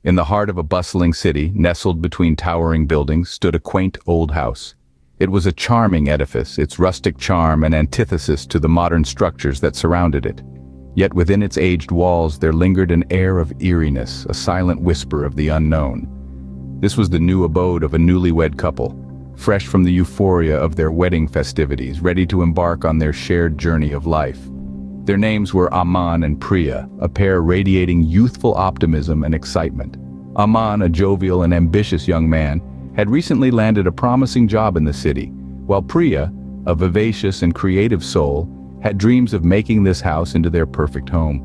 In the heart of a bustling city, nestled between towering buildings, stood a quaint old house. It was a charming edifice, its rustic charm an antithesis to the modern structures that surrounded it. Yet within its aged walls there lingered an air of eeriness, a silent whisper of the unknown. This was the new abode of a newlywed couple, fresh from the euphoria of their wedding festivities, ready to embark on their shared journey of life. Their names were Aman and Priya, a pair radiating youthful optimism and excitement. Aman, a jovial and ambitious young man, had recently landed a promising job in the city, while Priya, a vivacious and creative soul, had dreams of making this house into their perfect home.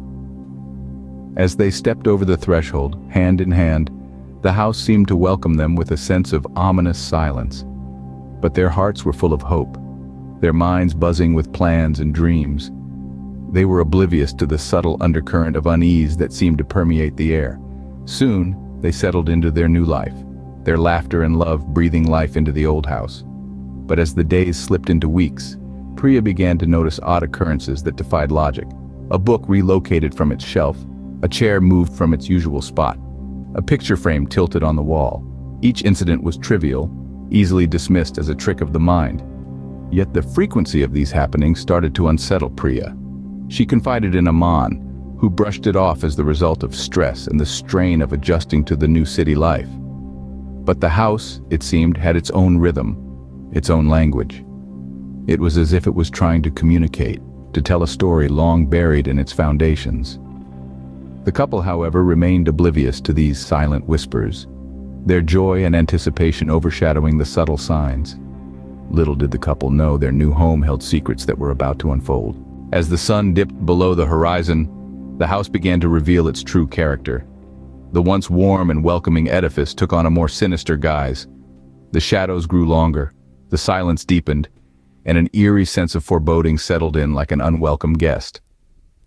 As they stepped over the threshold, hand in hand, the house seemed to welcome them with a sense of ominous silence. But their hearts were full of hope, their minds buzzing with plans and dreams. They were oblivious to the subtle undercurrent of unease that seemed to permeate the air. Soon, they settled into their new life, their laughter and love breathing life into the old house. But as the days slipped into weeks, Priya began to notice odd occurrences that defied logic. A book relocated from its shelf, a chair moved from its usual spot, a picture frame tilted on the wall. Each incident was trivial, easily dismissed as a trick of the mind. Yet the frequency of these happenings started to unsettle Priya. She confided in Aman, who brushed it off as the result of stress and the strain of adjusting to the new city life. But the house, it seemed, had its own rhythm, its own language. It was as if it was trying to communicate, to tell a story long buried in its foundations. The couple, however, remained oblivious to these silent whispers, their joy and anticipation overshadowing the subtle signs. Little did the couple know their new home held secrets that were about to unfold. As the sun dipped below the horizon, the house began to reveal its true character. The once warm and welcoming edifice took on a more sinister guise. The shadows grew longer, the silence deepened, and an eerie sense of foreboding settled in like an unwelcome guest.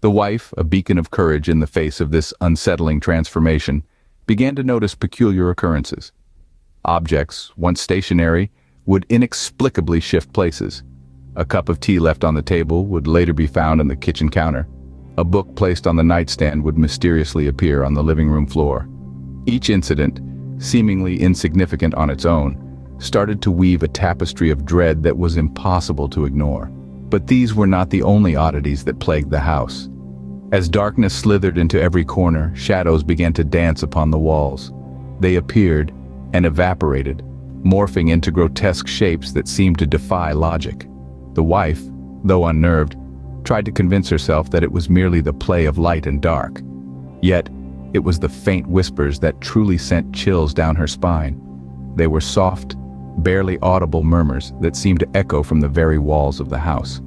The wife, a beacon of courage in the face of this unsettling transformation, began to notice peculiar occurrences. Objects, once stationary, would inexplicably shift places. A cup of tea left on the table would later be found on the kitchen counter. A book placed on the nightstand would mysteriously appear on the living room floor. Each incident, seemingly insignificant on its own, started to weave a tapestry of dread that was impossible to ignore. But these were not the only oddities that plagued the house. As darkness slithered into every corner, shadows began to dance upon the walls. They appeared and evaporated, morphing into grotesque shapes that seemed to defy logic. The wife, though unnerved, tried to convince herself that it was merely the play of light and dark. Yet, it was the faint whispers that truly sent chills down her spine. They were soft, barely audible murmurs that seemed to echo from the very walls of the house.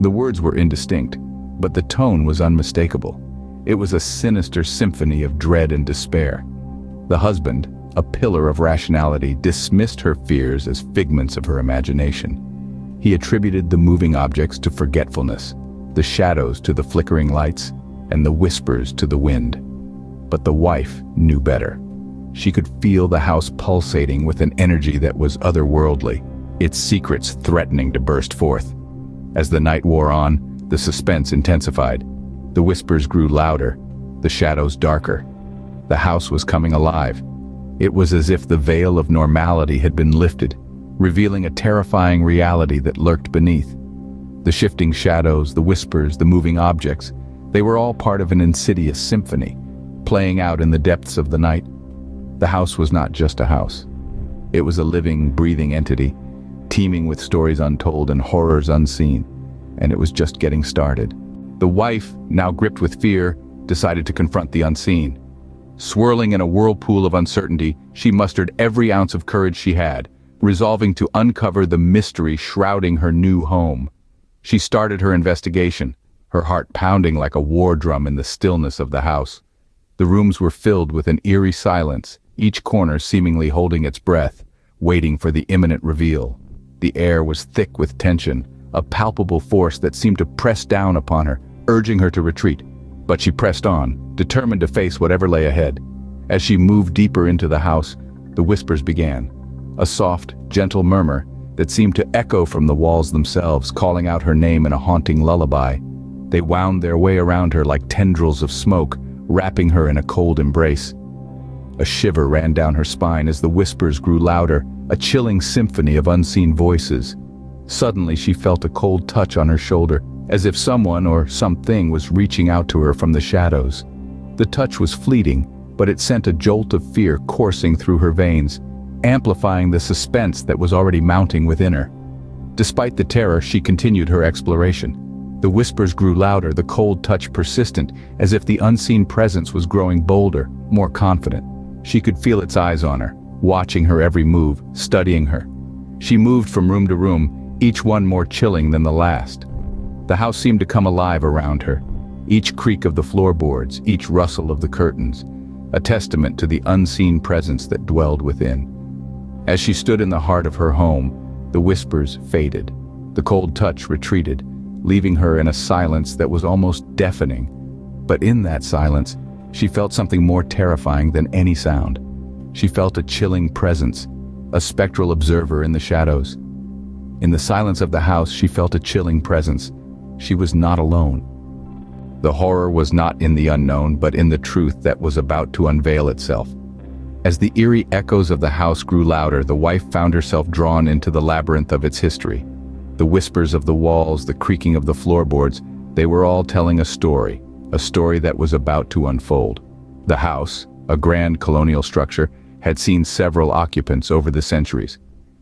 The words were indistinct, but the tone was unmistakable. It was a sinister symphony of dread and despair. The husband, a pillar of rationality, dismissed her fears as figments of her imagination. He attributed the moving objects to forgetfulness, the shadows to the flickering lights, and the whispers to the wind. But the wife knew better. She could feel the house pulsating with an energy that was otherworldly, its secrets threatening to burst forth. As the night wore on, the suspense intensified. The whispers grew louder, the shadows darker. The house was coming alive. It was as if the veil of normality had been lifted, revealing a terrifying reality that lurked beneath. The shifting shadows, the whispers, the moving objects, they were all part of an insidious symphony, playing out in the depths of the night. The house was not just a house. It was a living, breathing entity, teeming with stories untold and horrors unseen, and it was just getting started. The wife, now gripped with fear, decided to confront the unseen. Swirling in a whirlpool of uncertainty, she mustered every ounce of courage she had, resolving to uncover the mystery shrouding her new home. She started her investigation, her heart pounding like a war drum in the stillness of the house. The rooms were filled with an eerie silence, each corner seemingly holding its breath, waiting for the imminent reveal. The air was thick with tension, a palpable force that seemed to press down upon her, urging her to retreat. But she pressed on, determined to face whatever lay ahead. As she moved deeper into the house, the whispers began. A soft, gentle murmur that seemed to echo from the walls themselves, calling out her name in a haunting lullaby. They wound their way around her like tendrils of smoke, wrapping her in a cold embrace. A shiver ran down her spine as the whispers grew louder, a chilling symphony of unseen voices. Suddenly she felt a cold touch on her shoulder, as if someone or something was reaching out to her from the shadows. The touch was fleeting, but it sent a jolt of fear coursing through her veins, amplifying the suspense that was already mounting within her. Despite the terror, she continued her exploration. The whispers grew louder, the cold touch persistent, as if the unseen presence was growing bolder, more confident. She could feel its eyes on her, watching her every move, studying her. She moved from room to room, each one more chilling than the last. The house seemed to come alive around her, each creak of the floorboards, each rustle of the curtains, a testament to the unseen presence that dwelled within. As she stood in the heart of her home, the whispers faded. The cold touch retreated, leaving her in a silence that was almost deafening. But in that silence, she felt something more terrifying than any sound. She felt a chilling presence, a spectral observer in the shadows. In the silence of the house, she felt a chilling presence. She was not alone. The horror was not in the unknown, but in the truth that was about to unveil itself. As the eerie echoes of the house grew louder, the wife found herself drawn into the labyrinth of its history. The whispers of the walls, the creaking of the floorboards, they were all telling a story that was about to unfold. The house, a grand colonial structure, had seen several occupants over the centuries.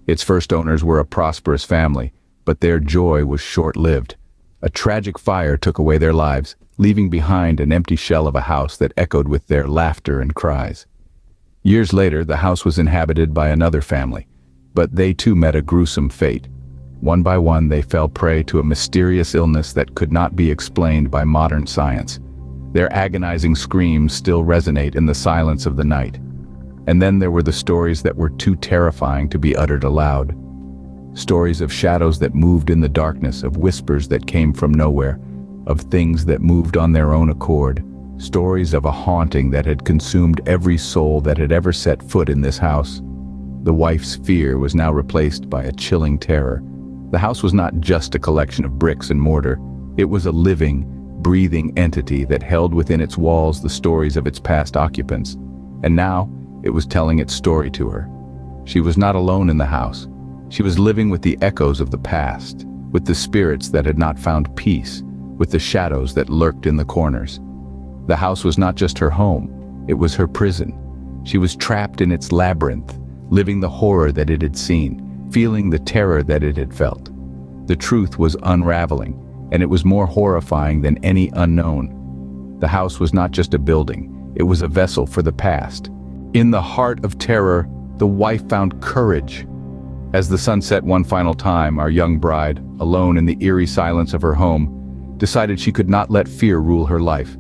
Its first owners were a prosperous family, but their joy was short-lived. A tragic fire took away their lives, leaving behind an empty shell of a house that echoed with their laughter and cries. Years later, the house was inhabited by another family, but they too met a gruesome fate. One by one, they fell prey to a mysterious illness that could not be explained by modern science. Their agonizing screams still resonate in the silence of the night. And then there were the stories that were too terrifying to be uttered aloud. Stories of shadows that moved in the darkness, of whispers that came from nowhere, of things that moved on their own accord. Stories of a haunting that had consumed every soul that had ever set foot in this house. The wife's fear was now replaced by a chilling terror. The house was not just a collection of bricks and mortar. It was a living, breathing entity that held within its walls the stories of its past occupants. And now, it was telling its story to her. She was not alone in the house. She was living with the echoes of the past, with the spirits that had not found peace, with the shadows that lurked in the corners. The house was not just her home, it was her prison. She was trapped in its labyrinth, living the horror that it had seen, feeling the terror that it had felt. The truth was unraveling, and it was more horrifying than any unknown. The house was not just a building, it was a vessel for the past. In the heart of terror, the wife found courage. As the sun set one final time, our young bride, alone in the eerie silence of her home, decided she could not let fear rule her life.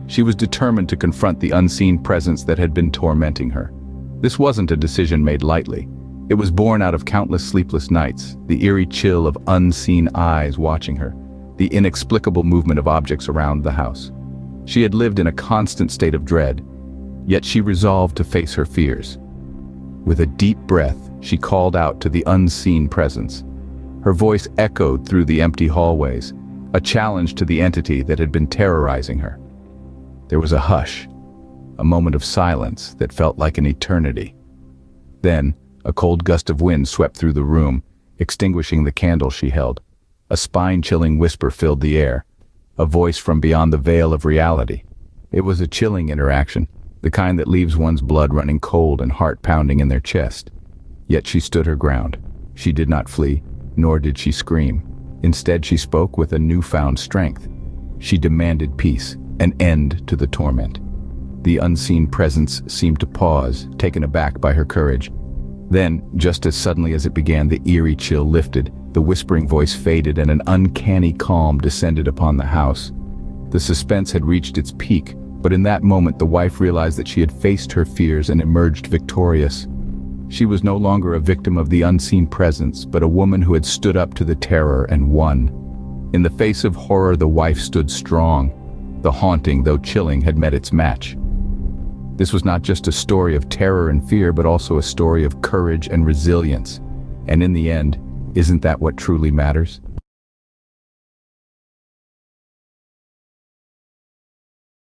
She was determined to confront the unseen presence that had been tormenting her. This wasn't a decision made lightly. It was born out of countless sleepless nights, the eerie chill of unseen eyes watching her, the inexplicable movement of objects around the house. She had lived in a constant state of dread, yet she resolved to face her fears. With a deep breath, she called out to the unseen presence. Her voice echoed through the empty hallways, a challenge to the entity that had been terrorizing her. There was a hush, a moment of silence that felt like an eternity. Then, a cold gust of wind swept through the room, extinguishing the candle she held. A spine-chilling whisper filled the air, a voice from beyond the veil of reality. It was a chilling interaction, the kind that leaves one's blood running cold and heart pounding in their chest. Yet she stood her ground. She did not flee, nor did she scream. Instead, she spoke with a newfound strength. She demanded peace, an end to the torment. The unseen presence seemed to pause, taken aback by her courage. Then, just as suddenly as it began, the eerie chill lifted, the whispering voice faded, and an uncanny calm descended upon the house. The suspense had reached its peak, but in that moment the wife realized that she had faced her fears and emerged victorious. She was no longer a victim of the unseen presence, but a woman who had stood up to the terror and won. In the face of horror, the wife stood strong. The haunting, though chilling, had met its match. This was not just a story of terror and fear, but also a story of courage and resilience. And in the end, isn't that what truly matters?